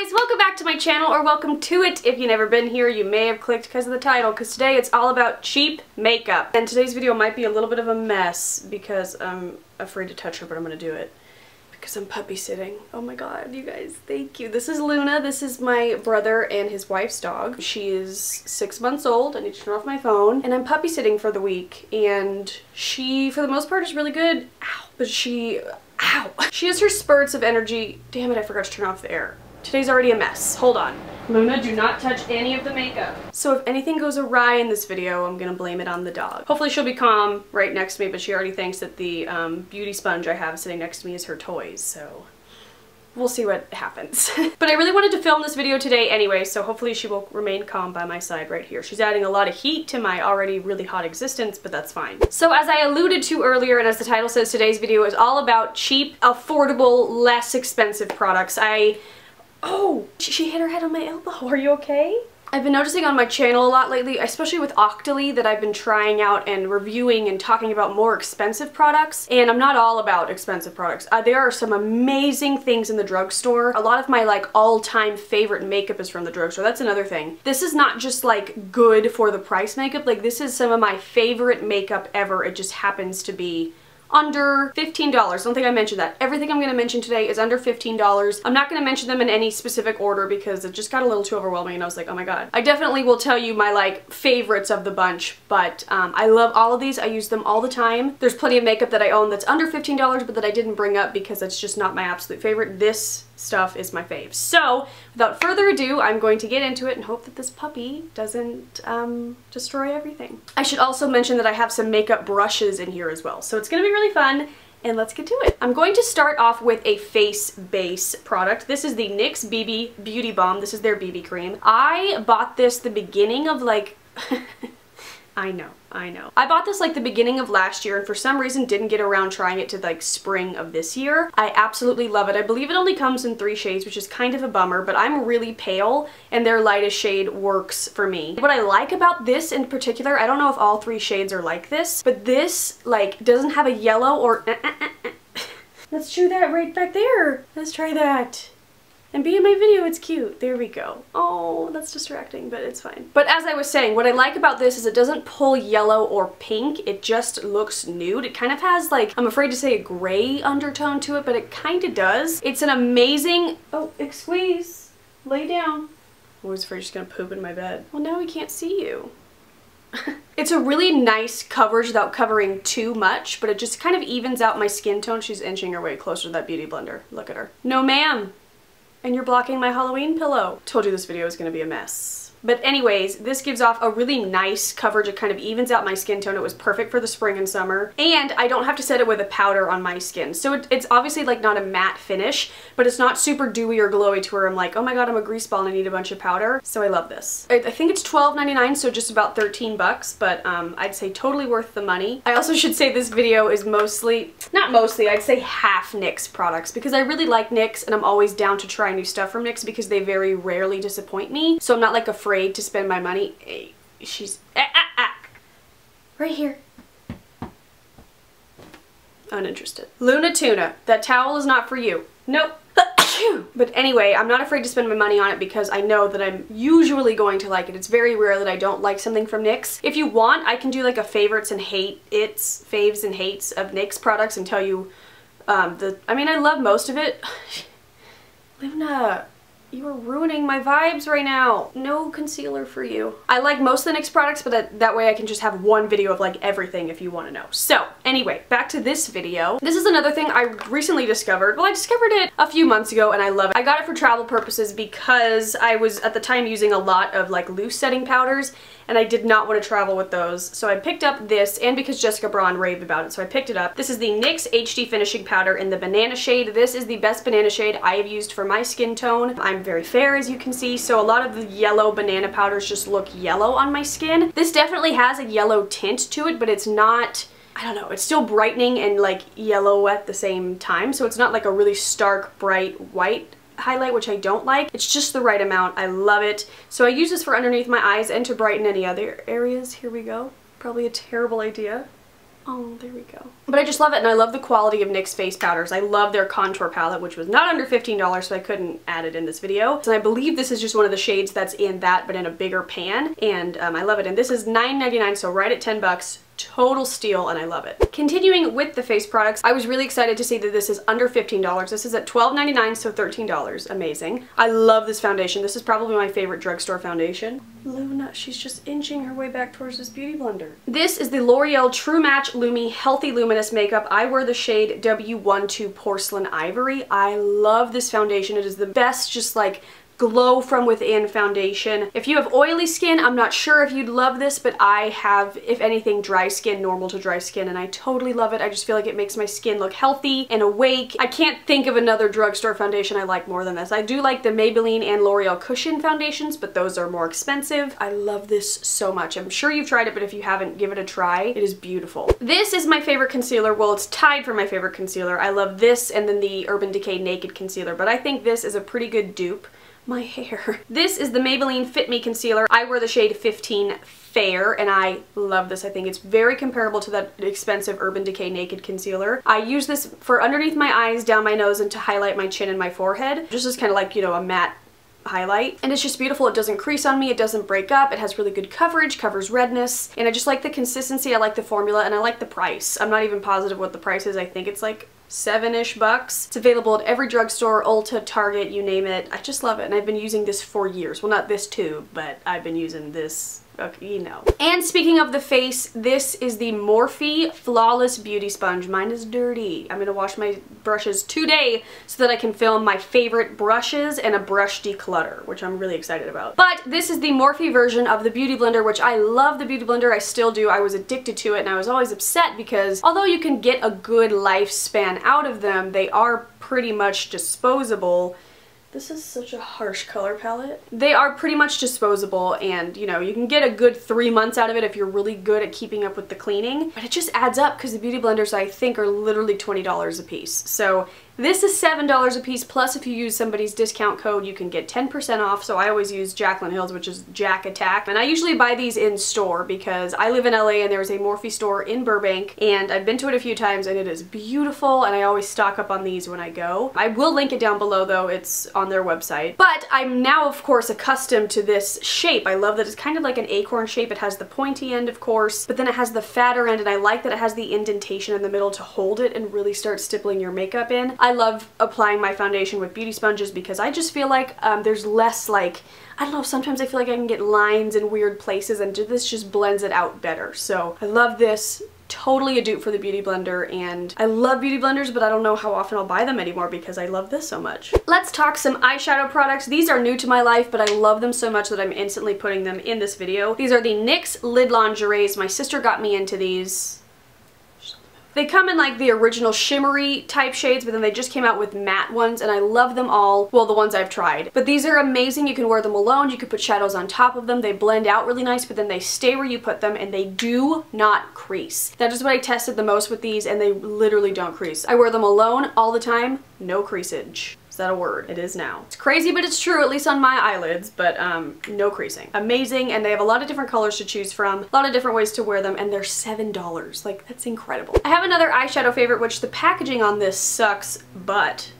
guys, welcome back to my channel, or welcome to it. If you've never been here, you may have clicked because of the title, because today it's all about cheap makeup. And today's video might be a little bit of a mess because I'm afraid to touch her, but I'm gonna do it because I'm puppy sitting. Oh my god, you guys, thank you. This is Luna. This is my brother and his wife's dog. She is 6 months old. I need to turn off my phone. And I'm puppy sitting for the week, and she, for the most part, is really good. Ow. But she has her spurts of energy. Damn it, I forgot to turn off the air. Today's already a mess. Hold on. Luna, do not touch any of the makeup. So if anything goes awry in this video, I'm gonna blame it on the dog. Hopefully she'll be calm right next to me, but she already thinks that the beauty sponge I have sitting next to me is her toys, so we'll see what happens. But I really wanted to film this video today anyway, so hopefully she will remain calm by my side right here. She's adding a lot of heat to my already really hot existence, but that's fine. So as I alluded to earlier, and as the title says, today's video is all about cheap, affordable, less expensive products. Oh, she hit her head on my elbow. Are you okay? I've been noticing on my channel a lot lately, especially with Octoly, that I've been trying out and reviewing and talking about more expensive products. And I'm not all about expensive products. There are some amazing things in the drugstore. A lot of my like all-time favorite makeup is from the drugstore. That's another thing. This is not just like good for the price makeup. Like this is some of my favorite makeup ever. It just happens to be under $15. Don't think I mentioned that. Everything I'm going to mention today is under $15. I'm not going to mention them in any specific order because it just got a little too overwhelming and I was like, oh my god. I definitely will tell you my like favorites of the bunch, but I love all of these. I use them all the time. There's plenty of makeup that I own that's under $15 but that I didn't bring up because it's just not my absolute favorite. This stuff is my fave. So without further ado, I'm going to get into it and hope that this puppy doesn't destroy everything. I should also mention that I have some makeup brushes in here as well. So it's gonna be really fun, and let's get to it. I'm going to start off with a face base product. This is the NYX BB Beauty Balm. This is their BB cream. I bought this the beginning of like I know. I bought this like the beginning of last year and for some reason didn't get around trying it to like spring of this year. I absolutely love it. I believe it only comes in 3 shades, which is kind of a bummer, but I'm really pale and their lightest shade works for me. What I like about this in particular, I don't know if all 3 shades are like this, but this like doesn't have a yellow or Let's chew that right back there. Let's try that. And be in my video, it's cute. There we go. Oh, that's distracting, but it's fine. But as I was saying, what I like about this is it doesn't pull yellow or pink. It just looks nude. It kind of has like, I'm afraid to say a gray undertone to it, but it kind of does. It's an amazing, oh, squeeze. Lay down. I was afraid she's gonna poop in my bed. Well, now we can't see you. It's a really nice coverage without covering too much, but it just kind of evens out my skin tone. She's inching her way closer to that beauty blender. Look at her. No, ma'am. And you're blocking my Halloween pillow. Told you this video was gonna be a mess. But anyways, this gives off a really nice coverage. It kind of evens out my skin tone. It was perfect for the spring and summer. And I don't have to set it with a powder on my skin. So it's obviously like not a matte finish, but it's not super dewy or glowy to where I'm like, oh my god, I'm a grease ball and I need a bunch of powder. So I love this. I think it's $12.99, so just about 13 bucks, but I'd say totally worth the money. I also should say this video is mostly, not mostly, I'd say half NYX products because I really like NYX and I'm always down to try new stuff from NYX because they very rarely disappoint me. So I'm not like afraid to spend my money. Hey, she's right here. Uninterested. Luna Tuna, that towel is not for you. Nope. But anyway, I'm not afraid to spend my money on it because I know that I'm usually going to like it. It's very rare that I don't like something from NYX. If you want, I can do like a favorites and faves and hates of NYX products and tell you I mean, I love most of it. Luna, you are ruining my vibes right now. No concealer for you. I like most of the NYX products, but that way I can just have one video of like everything if you want to know. So anyway, back to this video. This is another thing I recently discovered. Well, I discovered it a few months ago and I love it. I got it for travel purposes because I was at the time using a lot of like loose setting powders and I did not want to travel with those. So I picked up this, and because Jessica Braun raved about it, so I picked it up. This is the NYX HD Finishing Powder in the banana shade. This is the best banana shade I have used for my skin tone. I'm very fair, as you can see, so a lot of the yellow banana powders just look yellow on my skin. This definitely has a yellow tint to it, but it's not, I don't know, it's still brightening and like yellow at the same time, so it's not like a really stark, bright white highlight, which I don't like. It's just the right amount. I love it. So I use this for underneath my eyes and to brighten any other areas. Here we go. Probably a terrible idea. Oh, there we go. But I just love it, and I love the quality of NYX face powders. I love their contour palette, which was not under $15, so I couldn't add it in this video. And I believe this is just one of the shades that's in that, but in a bigger pan, and I love it. And this is $9.99, so right at 10 bucks. Total steal, and I love it. Continuing with the face products, I was really excited to see that this is under $15. This is at $12.99, so $13. Amazing. I love this foundation. This is probably my favorite drugstore foundation. Luna, she's just inching her way back towards this beauty blender. This is the L'Oreal True Match Lumi Healthy Luminous Makeup. I wear the shade W12 Porcelain Ivory. I love this foundation. It is the best, just like glow from within foundation. If you have oily skin, I'm not sure if you'd love this, but I have, if anything, dry skin, normal to dry skin, and I totally love it. I just feel like it makes my skin look healthy and awake. I can't think of another drugstore foundation I like more than this. I do like the Maybelline and L'Oreal Cushion foundations, but those are more expensive. I love this so much. I'm sure you've tried it, but if you haven't, give it a try. It is beautiful. This is my favorite concealer. Well, it's tied for my favorite concealer. I love this and then the Urban Decay Naked Concealer, but I think this is a pretty good dupe. My hair. This is the Maybelline Fit Me Concealer. I wear the shade 15 Fair, and I love this. I think it's very comparable to that expensive Urban Decay Naked Concealer. I use this for underneath my eyes, down my nose, and to highlight my chin and my forehead. Just as kind of like, you know, a matte highlight, and it's just beautiful. It doesn't crease on me, it doesn't break up, it has really good coverage, covers redness, and I just like the consistency, I like the formula, and I like the price. I'm not even positive what the price is. I think it's like $7-ish bucks. It's available at every drugstore, Ulta, Target, you name it. I just love it, and I've been using this for years. Well, not this tube, but I've been using this, okay, you know. And speaking of the face, this is the Morphe Flawless Beauty Sponge. Mine is dirty. I'm gonna wash my brushes today so that I can film my favorite brushes and a brush declutter, which I'm really excited about. But this is the Morphe version of the Beauty Blender, which I love the Beauty Blender. I still do. I was addicted to it, and I was always upset because although you can get a good lifespan out of them, they are pretty much disposable. This is such a harsh color palette. They are pretty much disposable, and you know, you can get a good 3 months out of it if you're really good at keeping up with the cleaning, but it just adds up because the Beauty Blenders I think are literally $20 a piece. So this is $7 a piece, plus if you use somebody's discount code you can get 10% off, so I always use Jaclyn Hill's, which is Jack Attack, and I usually buy these in store because I live in LA and there's a Morphe store in Burbank, and I've been to it a few times and it is beautiful, and I always stock up on these when I go. I will link it down below though, it's on their website. But I'm now of course accustomed to this shape. I love that it's kind of like an acorn shape. It has the pointy end of course, but then it has the fatter end, and I like that it has the indentation in the middle to hold it and really start stippling your makeup in. I love applying my foundation with beauty sponges because I just feel like there's less, like, I don't know, sometimes I feel like I can get lines in weird places, and this just blends it out better. So I love this. Totally a dupe for the Beauty Blender, and I love Beauty Blenders, but I don't know how often I'll buy them anymore because I love this so much. Let's talk some eyeshadow products. These are new to my life, but I love them so much that I'm instantly putting them in this video. These are the NYX Lid Lingeries. My sister got me into these. They come in like the original shimmery type shades, but then they just came out with matte ones, and I love them all. Well, the ones I've tried. But these are amazing. You can wear them alone. You can put shadows on top of them. They blend out really nice, but then they stay where you put them, and they do not crease. That is what I tested the most with these, and they literally don't crease. I wear them alone all the time. No creasage. Is that a word? It is now. It's crazy, but it's true, at least on my eyelids, but no creasing. Amazing, and they have a lot of different colors to choose from, a lot of different ways to wear them, and they're $7. Like, that's incredible. I have another eyeshadow favorite, which the packaging on this sucks butt.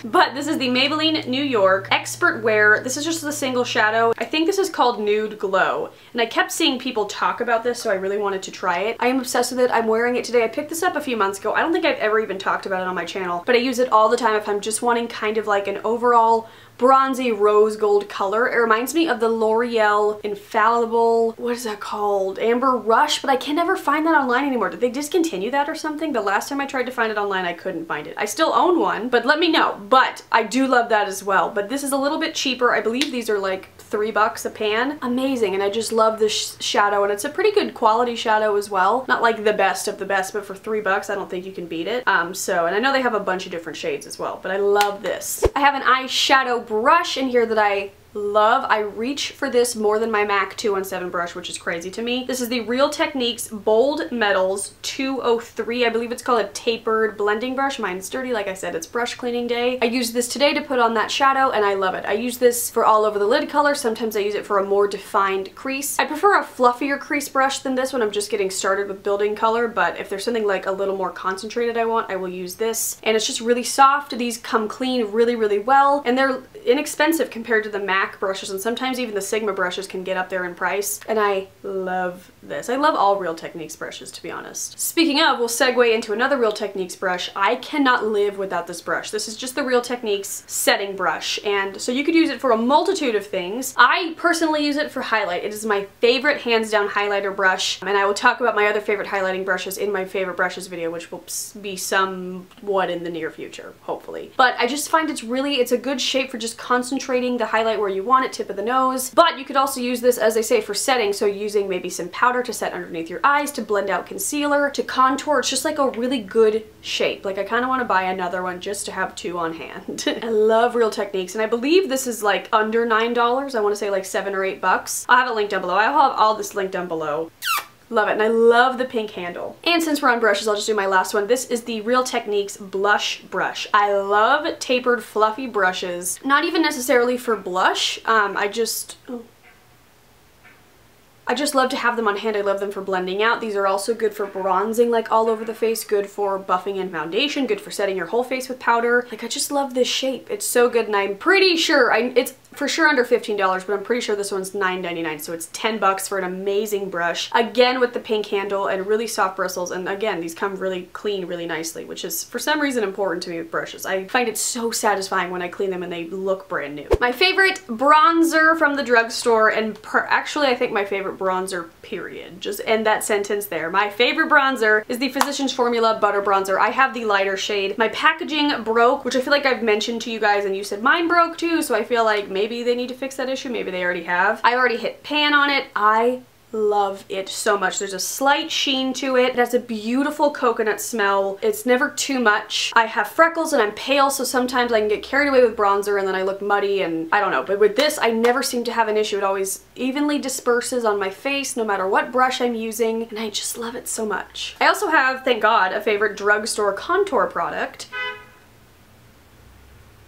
But this is the Maybelline New York Expert Wear. This is just the single shadow. I think this is called Nude Glow, and I kept seeing people talk about this, so I really wanted to try it. I am obsessed with it. I'm wearing it today. I picked this up a few months ago. I don't think I've ever even talked about it on my channel, but I use it all the time if I'm just wanting kind of like an overall bronzy rose gold color. It reminds me of the L'Oreal Infallible, what is that called? Amber Rush, but I can never find that online anymore. Did they discontinue that or something? The last time I tried to find it online, I couldn't find it. I still own one, but let me know. But I do love that as well. But this is a little bit cheaper. I believe these are like $3 a pan. Amazing, and I just love this shadow, and it's a pretty good quality shadow as well. Not like the best of the best, but for $3 I don't think you can beat it. And I know they have a bunch of different shades as well, but I love this. I have an eyeshadow brush in here that I love. I reach for this more than my MAC 217 brush, which is crazy to me. This is the Real Techniques Bold Metals 203. I believe it's called a tapered blending brush. Mine's dirty. Like I said, it's brush cleaning day. I used this today to put on that shadow and I love it. I use this for all over the lid color. Sometimes I use it for a more defined crease. I prefer a fluffier crease brush than this when I'm just getting started with building color, but if there's something like a little more concentrated I want, I will use this. And it's just really soft. These come clean really, really well, and they're inexpensive compared to the MAC brushes, and sometimes even the Sigma brushes can get up there in price, and I love this. I love all Real Techniques brushes, to be honest. Speaking of, we'll segue into another Real Techniques brush. I cannot live without this brush. This is just the Real Techniques setting brush, and so you could use it for a multitude of things. I personally use it for highlight. It is my favorite hands down highlighter brush, and I will talk about my other favorite highlighting brushes in my favorite brushes video, which will be somewhat in the near future, hopefully. But I just find it's a good shape for just concentrating the highlight where you want it, tip of the nose. But you could also use this, as they say, for setting, so using maybe some powder to set underneath your eyes, to blend out concealer, to contour. It's just like a really good shape. Like, I kind of want to buy another one just to have two on hand. I love Real Techniques, and I believe this is like under $9. I want to say like $7 or $8. I'll have it linked down below. I'll have all this linked down below. Love it, and I love the pink handle. And since we're on brushes, I'll just do my last one. This is the Real Techniques blush brush. I love tapered, fluffy brushes. Not even necessarily for blush. I just love to have them on hand. I love them for blending out. These are also good for bronzing, like all over the face, good for buffing in foundation, good for setting your whole face with powder. Like, I just love this shape. It's so good, and I'm pretty sure, it's for sure under $15, but I'm pretty sure this one's $9.99, so it's $10 for an amazing brush. Again, with the pink handle and really soft bristles, and again, these come really clean really nicely, which is for some reason important to me with brushes. I find it so satisfying when I clean them and they look brand new. My favorite bronzer from the drugstore, and actually I think my favorite bronzer, period. Just end that sentence there. My favorite bronzer is the Physicians Formula Butter Bronzer. I have the lighter shade. My packaging broke, which I feel like I've mentioned to you guys, and you said mine broke too, so I feel like maybe they need to fix that issue. Maybe they already have. I already hit pan on it. I love it so much. There's a slight sheen to it. It has a beautiful coconut smell. It's never too much. I have freckles and I'm pale, so sometimes I can get carried away with bronzer and then I look muddy, and I don't know. But with this, I never seem to have an issue. It always evenly disperses on my face no matter what brush I'm using, and I just love it so much. I also have, thank God, a favorite drugstore contour product.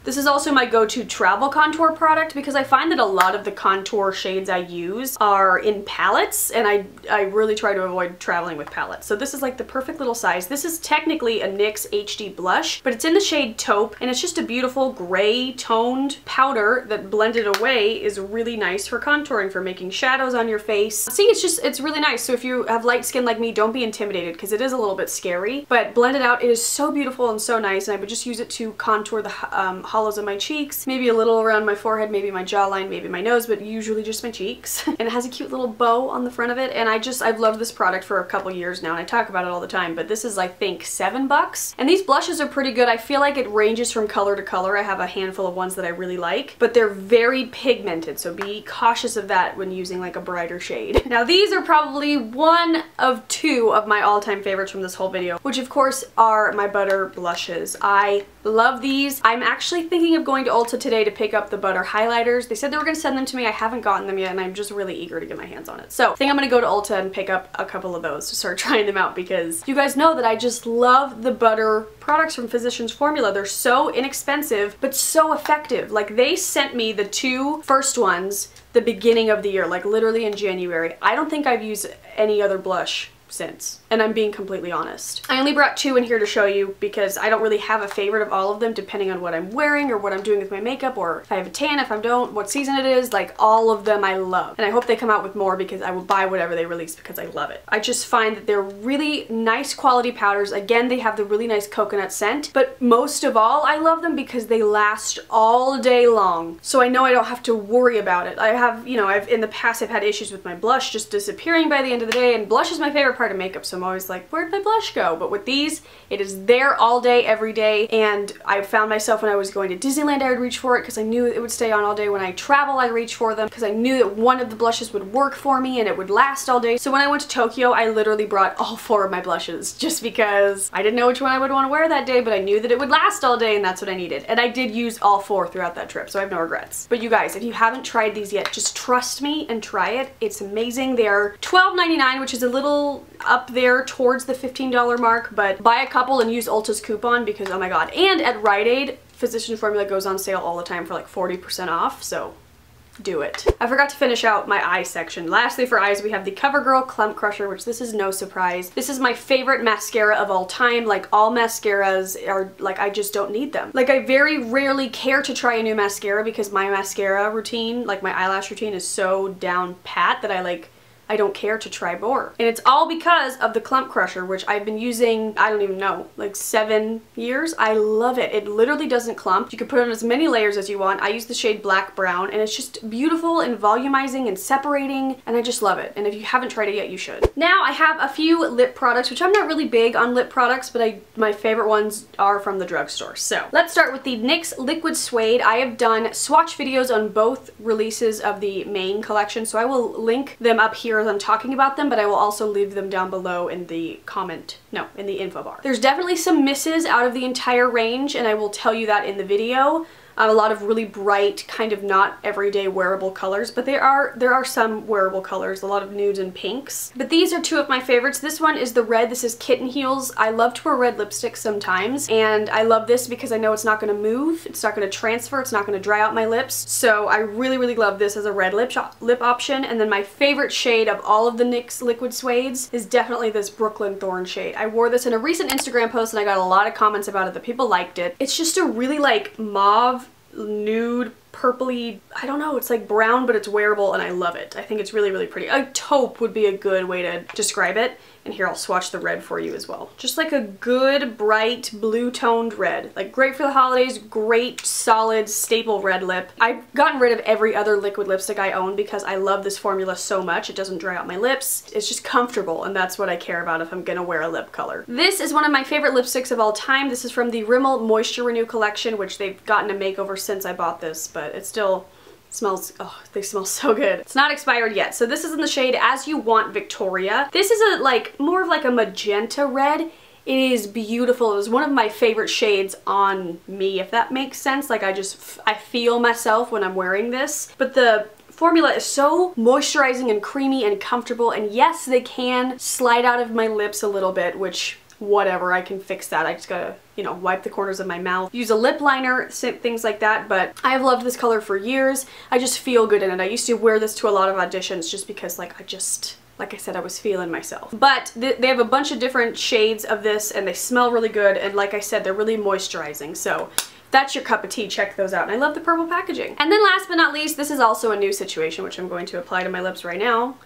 This is also my go-to travel contour product because I find that a lot of the contour shades I use are in palettes, and I really try to avoid traveling with palettes. So this is like the perfect little size. This is technically a NYX HD blush, but it's in the shade Taupe, and it's just a beautiful gray toned powder that blended away is really nice for contouring, for making shadows on your face. See, it's really nice. So if you have light skin like me, don't be intimidated because it is a little bit scary, but blended out, it is so beautiful and so nice, and I would just use it to contour the hollows of my cheeks, maybe a little around my forehead, maybe my jawline, maybe my nose, but usually just my cheeks. And it has a cute little bow on the front of it, and I've loved this product for a couple years now, and I talk about it all the time, but this is, I think, $7. And these blushes are pretty good. I feel like it ranges from color to color. I have a handful of ones that I really like, but they're very pigmented, so be cautious of that when using like a brighter shade. Now these are probably one of two of my all-time favorites from this whole video, which of course are my butter blushes. I love these. I'm actually thinking of going to Ulta today to pick up the butter highlighters. They said they were going to send them to me. I haven't gotten them yet, and I'm just really eager to get my hands on it. So I think I'm going to go to Ulta and pick up a couple of those to start trying them out, because you guys know that I just love the butter products from Physicians Formula. They're so inexpensive, but so effective. Like, they sent me the two first ones the beginning of the year, like literally in January. I don't think I've used any other blush since, and I'm being completely honest. I only brought two in here to show you because I don't really have a favorite of all of them, depending on what I'm wearing or what I'm doing with my makeup, or if I have a tan, if I don't, what season it is. Like, all of them I love, and I hope they come out with more because I will buy whatever they release because I love it. I just find that they're really nice quality powders. Again, they have the really nice coconut scent, but most of all, I love them because they last all day long, so I know I don't have to worry about it. I have, you know, in the past I've had issues with my blush just disappearing by the end of the day, and blush is my favorite part part of makeup, so I'm always like, where'd my blush go? But with these, it is there all day, every day, and I found myself when I was going to Disneyland, I would reach for it because I knew it would stay on all day. When I travel, I reach for them because I knew that one of the blushes would work for me and it would last all day. So when I went to Tokyo, I literally brought all 4 of my blushes just because I didn't know which one I would want to wear that day, but I knew that it would last all day and that's what I needed. And I did use all 4 throughout that trip, so I have no regrets. But you guys, if you haven't tried these yet, just trust me and try it. It's amazing. They're $12.99, which is a little up there towards the $15 mark, but buy a couple and use Ulta's coupon because, oh my god. And at Rite Aid, Physicians Formula goes on sale all the time for like 40% off, so do it. I forgot to finish out my eye section. Lastly, for eyes, we have the CoverGirl Clump Crusher, which this is no surprise. This is my favorite mascara of all time. Like, all mascaras are like, I just don't need them. Like, I very rarely care to try a new mascara because my mascara routine, like my eyelash routine, is so down pat that I don't care to try more. And it's all because of the Clump Crusher, which I've been using, I don't even know, like 7 years. I love it. It literally doesn't clump. You can put on as many layers as you want. I use the shade Black Brown, and it's just beautiful and volumizing and separating, and I just love it. And if you haven't tried it yet, you should. Now I have a few lip products, which I'm not really big on lip products, but my favorite ones are from the drugstore. So let's start with the NYX Liquid Suede. I have done swatch videos on both releases of the main collection, so I will link them up here as I'm talking about them, but I will also leave them down below in the in the info bar. There's definitely some misses out of the entire range, and I will tell you that in the video. A lot of really bright, kind of not everyday wearable colors, but there are some wearable colors, a lot of nudes and pinks. But these are 2 of my favorites. This one is the red. This is Kitten Heels. I love to wear red lipstick sometimes, and I love this because I know it's not going to move, it's not going to transfer, it's not going to dry out my lips. So I really, really love this as a red lip option. And then my favorite shade of all of the NYX Liquid Suedes is definitely this Brooklyn Thorn shade. I wore this in a recent Instagram post and I got a lot of comments about it that people liked it. It's just a really like mauve, nude, purpley, I don't know, it's like brown, but it's wearable and I love it. I think it's really, really pretty. A taupe would be a good way to describe it. And here, I'll swatch the red for you as well. Just like a good, bright, blue-toned red. Like, great for the holidays, great, solid, staple red lip. I've gotten rid of every other liquid lipstick I own because I love this formula so much. It doesn't dry out my lips. It's just comfortable, and that's what I care about if I'm gonna wear a lip color. This is one of my favorite lipsticks of all time. This is from the Rimmel Moisture Renew collection, which they've gotten a makeover since I bought this, but it still smells, oh, they smell so good. It's not expired yet. So this is in the shade As You Want Victoria. This is more of like a magenta red. It is beautiful. It was one of my favorite shades on me, if that makes sense. Like, I feel myself when I'm wearing this. But the formula is so moisturizing and creamy and comfortable, and yes, they can slide out of my lips a little bit, which whatever, I can fix that. I just gotta, you know, wipe the corners of my mouth, use a lip liner, things like that. But I have loved this color for years. I just feel good in it. I used to wear this to a lot of auditions just because, like, like I said, I was feeling myself. But they have a bunch of different shades of this and they smell really good, and like I said, they're really moisturizing. So if that's your cup of tea, check those out. And I love the purple packaging. And then last but not least, this is also a new situation, which I'm going to apply to my lips right now.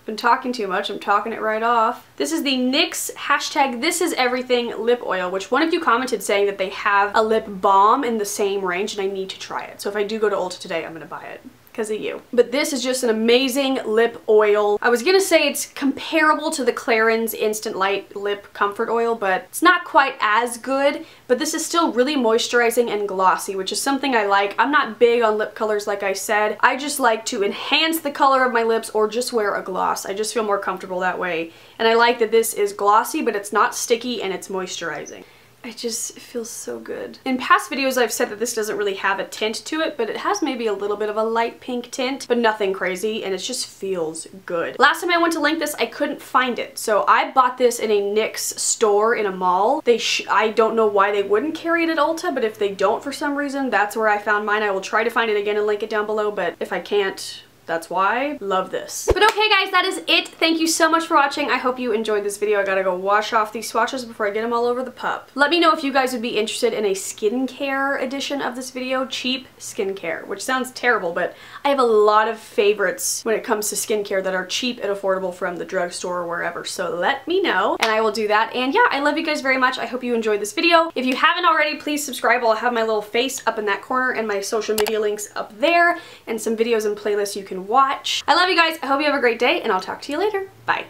Been talking too much, I'm talking it right off. This is the NYX hashtag This Is Everything lip oil, which one of you commented saying that they have a lip balm in the same range and I need to try it. So if I do go to Ulta today, I'm gonna buy it. Because of you. But this is just an amazing lip oil. I was gonna say it's comparable to the Clarins Instant Light Lip Comfort Oil, but it's not quite as good. But this is still really moisturizing and glossy, which is something I like. I'm not big on lip colors, like I said. I just like to enhance the color of my lips or just wear a gloss. I just feel more comfortable that way. And I like that this is glossy, but it's not sticky and it's moisturizing. It just feels so good. In past videos I've said that this doesn't really have a tint to it, but it has maybe a little bit of a light pink tint, but nothing crazy, and it just feels good. Last time I went to link this, I couldn't find it, so I bought this in a NYX store in a mall. I don't know why they wouldn't carry it at Ulta, but if they don't for some reason, that's where I found mine. I will try to find it again and link it down below, but if I can't, that's why. Love this. But okay guys, that is it. Thank you so much for watching. I hope you enjoyed this video. I gotta go wash off these swatches before I get them all over the pup. Let me know if you guys would be interested in a skincare edition of this video, cheap skincare, which sounds terrible, but I have a lot of favorites when it comes to skincare that are cheap and affordable from the drugstore or wherever, so let me know and I will do that. And yeah, I love you guys very much. I hope you enjoyed this video. If you haven't already, please subscribe. I'll have my little face up in that corner and my social media links up there and some videos and playlists you can watch. I love you guys. I hope you have a great day and I'll talk to you later. Bye.